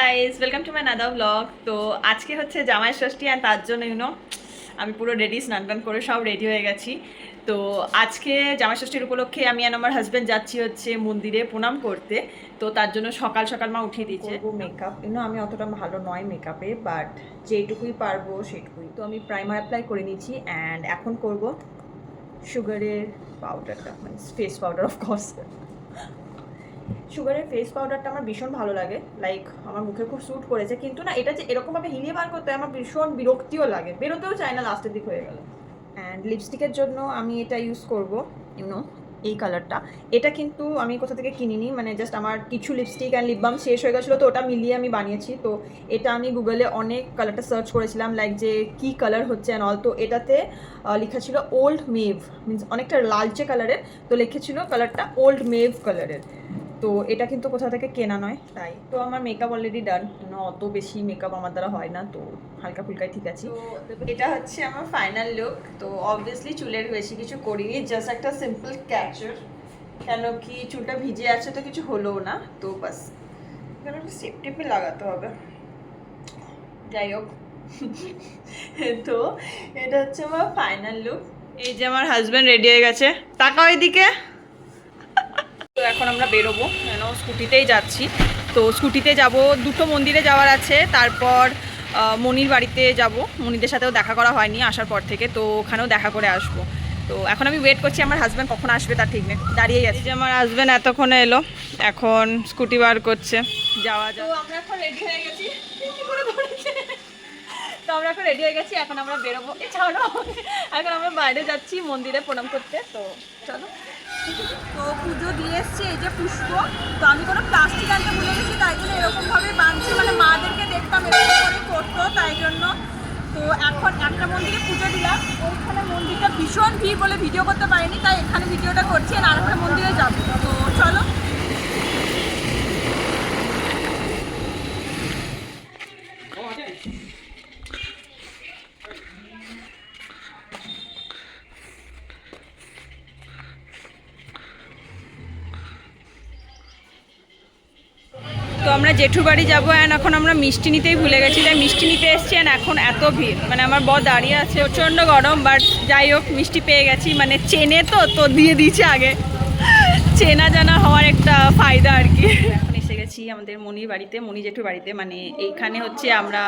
Guys, welcome to my another blog. তো আজকে হচ্ছে জামাই ষষ্ঠী অ্যান্ড তার জন্য আমি পুরো রেডি, স্নান টান করে সব রেডি হয়ে গেছি। তো আজকে জামাই ষষ্ঠীর উপলক্ষে আমি আর আমার হাজব্যান্ড যাচ্ছি হচ্ছে মন্দিরে প্রণাম করতে। তো তার জন্য সকাল সকাল মা উঠিয়ে দিয়েছে। মেকআপ আমি অতটা ভালো নয় মেকআপে, বাট যেটুকুই পারবো সেটুকুই। তো আমি প্রাইমার অ্যাপ্লাই করে নিয়েছি অ্যান্ড এখন করব সুগারের পাউডারটা, মানে ফেস পাউডার অফকোর্স। সুগারের ফেস পাউডারটা আমার ভীষণ ভালো লাগে, লাইক আমার মুখে খুব স্যুট করেছে, কিন্তু না এটা যে এরকমভাবে হিলিয়ে বার করতে আমার ভীষণ বিরক্তিও লাগে, বেরোতেও চায় না লাস্টের দিক হয়ে গেল। অ্যান্ড লিপস্টিকের জন্য আমি এটা ইউজ করব, এই কালারটা। এটা কিন্তু আমি কোথা থেকে কিনিনি, মানে জাস্ট আমার কিছু লিপস্টিক অ্যান্ড লিপ বাম শেষ হয়ে গেছিলো, তো ওটা মিলিয়ে আমি বানিয়েছি। তো এটা আমি গুগলে অনেক কালারটা সার্চ করেছিলাম, লাইক যে কী কালার হচ্ছে অ্যান্ড অল। তো এটাতে লেখা ছিল ওল্ড মেভ, মিনস অনেকটা লালচে কালারের। তো লিখেছিল কালারটা ওল্ড মেভ কালারের। তো এটা কিন্তু কোথাও থেকে কেনা নয়, তাই তো আমার মেকআপ অলরেডি ডান। অত বেশি মেকআপ আমার দ্বারা হয় না, তো হালকা ফুলকাই ঠিক আছে। তো এটা হচ্ছে আমার ফাইনাল লুক। তো অবভিয়াসলি চুলের বেশি কিছু করিনি, জাস্ট একটা সিম্পল ক্যাচার, কেন কি চুলটা ভিজে আছে তো কিছু হলো না। তো বাস এখানে একটা সেপ টেপে লাগাতে হবে, যাই হোক। তো এটা হচ্ছে আমার ফাইনাল লুক। এই যে আমার হাজব্যান্ড রেডি হয়ে গেছে, তাকাও এদিকে। তো এখন আমরা বেরোবো, কেন স্কুটিতেই যাচ্ছি। তো স্কুটিতে যাব, দুটো মন্দিরে যাওয়ার আছে, তারপর মনির বাড়িতে যাব। মনিদের সাথেও দেখা করা হয়নি আসার পর থেকে, তো ওখানেও দেখা করে আসবো। তো এখন আমি ওয়েট করছি আমার হাজব্যান্ড কখন আসবে তার ঠিক নেই, দাঁড়িয়ে গেছে। যে আমার হাজব্যান্ড এতক্ষণে এলো, এখন স্কুটি বার করছে, যাওয়া যাও। আমরা এখন রেডি হয়ে গেছি, তো আমরা এখন রেডি হয়ে গেছি, এখন আমরা বেরোবো। চলো, এখন আমরা বাইরে যাচ্ছি মন্দিরে প্রণাম করতে। তো চলো। তো পুজো দিয়ে এসছি, এই যে পুষ্প। তো আমি কোনো প্লাস্টিক আনতে ভুলে গেছি, তাই জন্য এরকমভাবে বাঁধছি, মানে মাদেরকে দেখতাম এরকম করে করতো, তাই জন্য। তো এখন একটা মন্দিরে পুজো দিলাম, ওইখানে মন্দিরটা ভীষণ ভিড় বলে ভিডিও করতে পারিনি, তাই এখানে ভিডিওটা করছি। আর একটা মন্দিরে যাবো, তো চলো। তো আমরা জেঠু বাড়ি যাবো, অ্যান্ড এখন আমরা মিষ্টি নিতেই ভুলে গেছি, তাই মিষ্টি নিতে এসছি। অ্যান্ড এখন এত ভিড়, মানে আমার বর দাঁড়িয়ে আছে, প্রচণ্ড গরম, বাট যাই হোক মিষ্টি পেয়ে গেছি, মানে চেনে তো তো দিয়ে দিয়েছে আগে। চেনা জানা হওয়ার একটা ফায়দা আর কি। এখন এসে গেছি আমাদের মনির বাড়িতে, মনি জেঠুর বাড়িতে। মানে এইখানে হচ্ছে আমরা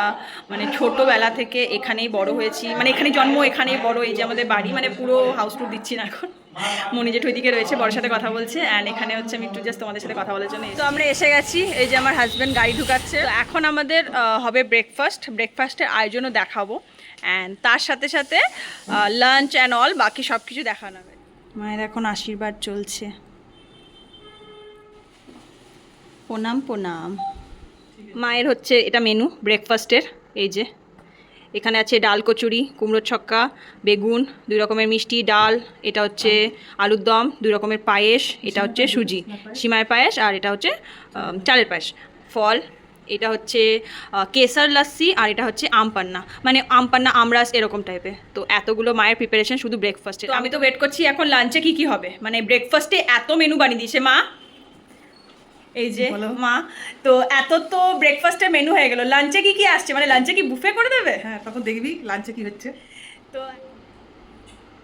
মানে ছোটোবেলা থেকে এখানেই বড় হয়েছি, মানে এখানেই জন্ম, এখানেই বড়। এই যে আমাদের বাড়ি, মানে পুরো হাউস টুর দিচ্ছি না এখন। মনি জেঠু এদিকে রয়েছে, বড়োর সাথে কথা বলছে, অ্যান্ড এখানে হচ্ছে আমি একটু জাস্ট তোমাদের সাথে কথা বলার জন্য। তো আমরা এসে গেছি, এই যে আমার হাজব্যান্ড গাড়ি ঢুকাচ্ছে। তো এখন আমাদের হবে ব্রেকফাস্টের আয়োজনও দেখাবো, অ্যান্ড তার সাথে সাথে লাঞ্চ অ্যান্ড অল, বাকি সব কিছু দেখানো হবে। মায়ের এখন আশীর্বাদ চলছে। প্রণাম প্রণাম। মায়ের হচ্ছে এটা মেনু ব্রেকফাস্টের। এই যে এখানে আছে ডাল কচুরি, কুমড়োর ছক্কা, বেগুন, 2 রকমের মিষ্টি, ডাল, এটা হচ্ছে আলুর দম, 2 রকমের পায়েস, এটা হচ্ছে সুজি সিমাইয়ের পায়েস, আর এটা হচ্ছে চালের পায়েস, ফল, এটা হচ্ছে কেসার লাস্সি, আর এটা হচ্ছে আমপান্না, মানে আমপান্না আমরাস এরকম টাইপের। তো এতগুলো মায়ের প্রিপারেশন শুধু ব্রেকফাস্টে। তো আমি তো ওয়েট করছি এখন লাঞ্চে কি কি হবে, মানে ব্রেকফাস্টে এত মেনু বানিয়ে দিয়েছে মা। এই যে মা, তো এত তো ব্রেকফাস্টের মেনু হয়ে গেল, লাঞ্চে কি কি আসছে, মানে লাঞ্চে কি বুফে করে দেবে? হ্যাঁ, তখন দেখবি লাঞ্চে কি হচ্ছে। তো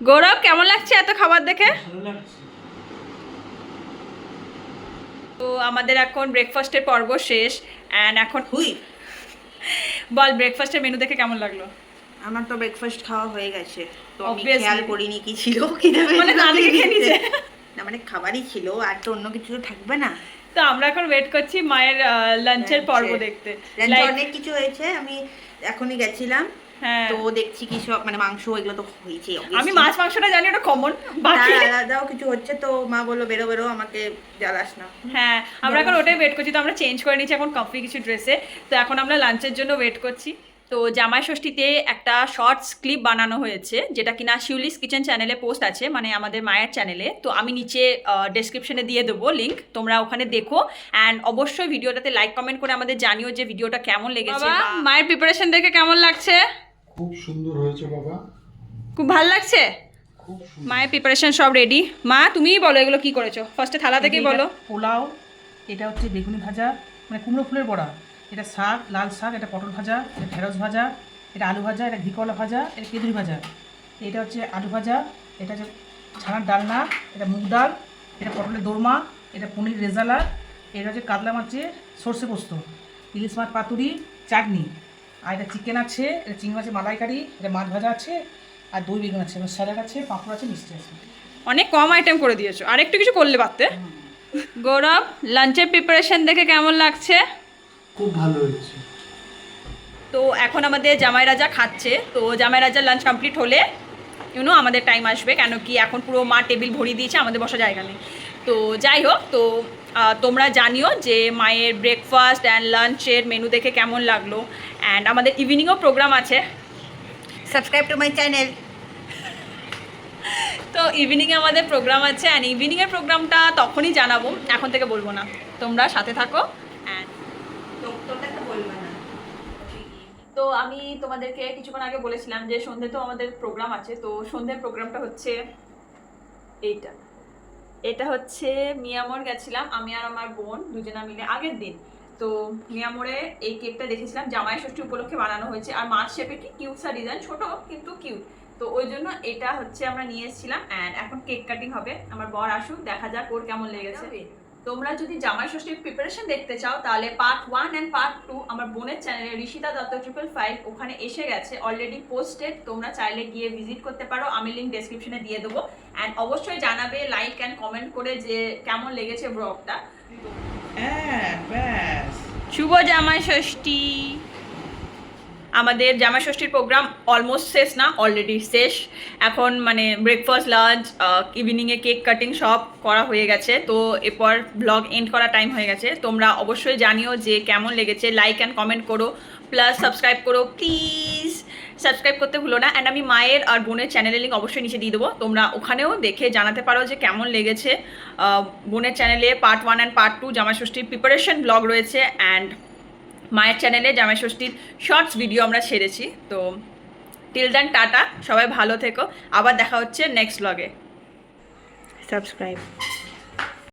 গৌরব কেমন লাগছে এত খাবার দেখে? তো আমাদের এখন ব্রেকফাস্টের পর্ব শেষ, অ্যান্ড এখন বল ব্রেকফাস্টের মেনু দেখে কেমন লাগলো? আমার তো ব্রেকফাস্ট খাওয়া হয়ে গেছে, তো আমি Obviously. খেয়াল করিনি কি ছিল, কি দেবে, মানে না দেখে খেয়ে নিয়েছে। না মানে খাবারই ছিল, আর তো অন্য কিছু তো থাকবে না। তো আমরা এখন ওয়েট করছি মায়ের লাঞ্চের পর্ব দেখতে। লাঞ্চে অনেক কিছু হয়েছে, আমি এখনই গেছিলাম। হ্যাঁ, তো দেখছি কি সব, মানে মাংস এগুলো তো হয়েছে, আমি মাছ মাংসটা জানি, ওটা কমন, বাকি আলাদাও কিছু হচ্ছে। তো মা বললো বেরো বেরো, আমাকে জ্বালাস না। হ্যাঁ, আমরা এখন ওটাই ওয়েট করছি। তো আমরা চেঞ্জ করে নিচ্ছি এখন কমফি কিছু ড্রেসে। তো এখন আমরা লাঞ্চের জন্য ওয়েট করছি। তো জামাই ষষ্ঠীতে একটা শর্টস ক্লিপ বানানো হয়েছে, যেটা কিনা শিউলিস কিচেন চ্যানেলে পোস্ট আছে, মানে আমাদের মায়ের চ্যানেলে। তো আমি নিচে ডেসক্রিপশনে দিয়ে দেবো লিঙ্ক, তোমরা ওখানে দেখো। অ্যান্ড অবশ্যই ভিডিওটাতে লাইক কমেন্ট করে আমাদের জানিও যে ভিডিওটা কেমন লেগেছে। মায়ের প্রিপারেশন দেখে কেমন লাগছে? খুব সুন্দর হয়েছে বাবা, খুব ভালো লাগছে। খুব সুন্দর। মায়ের প্রিপারেশন সব রেডি। মা তুমিই বলো এগুলো কি করেছো, ফার্স্টে থালা থেকেই বলো। পোলাও, এটা হচ্ছে বেগুনি ভাজা, মানে কুমড়ো ফুলের বড়া, এটা শাক, লাল শাক, এটা পটল ভাজা, এটা ঢেঁড়স ভাজা, এটা আলু ভাজা, এটা ঘি কলা ভাজা, এটা কেঁদুরি ভাজা, এটা হচ্ছে আলু ভাজা, এটা হচ্ছে ছানার ডালনা, এটা মুগ ডাল, এটা পটলের দোরমা, এটা পনির রেজালা, এটা হচ্ছে কাতলা মাছের সর্ষে পোস্ত, ইলিশ মাছ পাতুরি, চাটনি, আর এটা চিকেন আছে, এটা চিংড়ি মাছের মালাইকারি, এটা মাছ ভাজা আছে, আর দই বেগুন আছে, এবং স্যালাড আছে, পাঁপড় আছে, মিষ্টি আছে। অনেক কম আইটেম করে দিয়েছো, আর একটু কিছু করলে পারতে। গৌরব, লাঞ্চের প্রিপারেশন দেখে কেমন লাগছে? খুব ভালো হয়েছে। তো এখন আমাদের জামাই রাজা খাচ্ছে, তো জামাই রাজার লাঞ্চ কমপ্লিট হলে আমাদের টাইম আসবে, কেন কি এখন পুরো মা টেবিল ভরিয়ে দিয়েছে, আমাদের বসার জায়গা নেই। তো যাই হোক, তো তোমরা জানিও যে মায়ের ব্রেকফাস্ট অ্যান্ড লাঞ্চের মেনু দেখে কেমন লাগলো। অ্যান্ড আমাদের ইভিনিংও প্রোগ্রাম আছে, সাবস্ক্রাইব টু মাই চ্যানেল। তো ইভিনিংয়ে আমাদের প্রোগ্রাম আছে, অ্যান্ড ইভিনিংয়ের প্রোগ্রামটা তখনই জানাবো, এখন থেকে বলবো না, তোমরা সাথে থাকো। অ্যান্ড তো আমি তোমাদেরকে কিছুক্ষণ আগে বলেছিলাম যে সন্ধ্যে তো আমাদের প্রোগ্রাম আছে, তো সন্ধ্যের প্রোগ্রামটা হচ্ছে এইটা। এটা হচ্ছে মিয়ামোর গেছিলাম আমি আর আমার বোন দুজনা মিলে আগের দিন। তো মিয়ামোরে এই কেকটা দেখেছিলাম, জামাই ষষ্ঠী উপলক্ষে বানানো হয়েছে, আর মাছ শেপে কি কিউট সা ডিজাইন, ছোট কিন্তু কিউট। তো ওই জন্য এটা হচ্ছে আমরা নিয়ে এসেছিলাম। অ্যান্ড এখন কেক কাটিং হবে, আমার বর আসুক, দেখা যাক ওর কেমন লেগেছে। তোমরা যদি জামাই ষষ্ঠীর প্রিপারেশন দেখতে চাও তাহলে পার্ট 1 অ্যান্ড পার্ট 2 আমার বোনের চ্যানেলে ঋষিতা দত্ত 555 ওখানে এসে গেছে, অলরেডি পোস্টেড, তোমরা চাইলে গিয়ে ভিজিট করতে পারো, আমি লিঙ্ক ডেসক্রিপশনে দিয়ে দেবো। অ্যান্ড অবশ্যই জানাবে লাইক অ্যান্ড কমেন্ট করে যে কেমন লেগেছে ব্লগটা। হ্যাঁ, ব্যাস। শুভ জামাই ষষ্ঠী। আমাদের জামাই ষষ্ঠীর প্রোগ্রাম অলমোস্ট শেষ না, অলরেডি শেষ। এখন মানে ব্রেকফাস্ট, লাঞ্চ, ইভিনিংয়ে কেক কাটিং সব করা হয়ে গেছে। তো এরপর ব্লগ এন্ড করা টাইম হয়ে গেছে। তোমরা অবশ্যই জানিও যে কেমন লেগেছে, লাইক অ্যান্ড কমেন্ট করো, প্লাস সাবস্ক্রাইব করো প্লিজ, সাবস্ক্রাইব করতে ভুলো না। অ্যান্ড আমি মায়ের আর বোনের চ্যানেলের লিঙ্ক অবশ্যই নিচে দিয়ে দেবো, তোমরা ওখানেও দেখে জানাতে পারো যে কেমন লেগেছে। বোনের চ্যানেলে পার্ট 1 অ্যান্ড পার্ট 2 জামাই ষষ্ঠীর প্রিপারেশন ব্লগ রয়েছে, অ্যান্ড মায়ের চ্যানেলে জামাই ষষ্ঠীর শর্টস ভিডিও আমরা ছেড়েছি। তো টিল দেন টাটা, সবাই ভালো থেকো, আবার দেখা হচ্ছে নেক্সট ব্লগে। সাবস্ক্রাইব।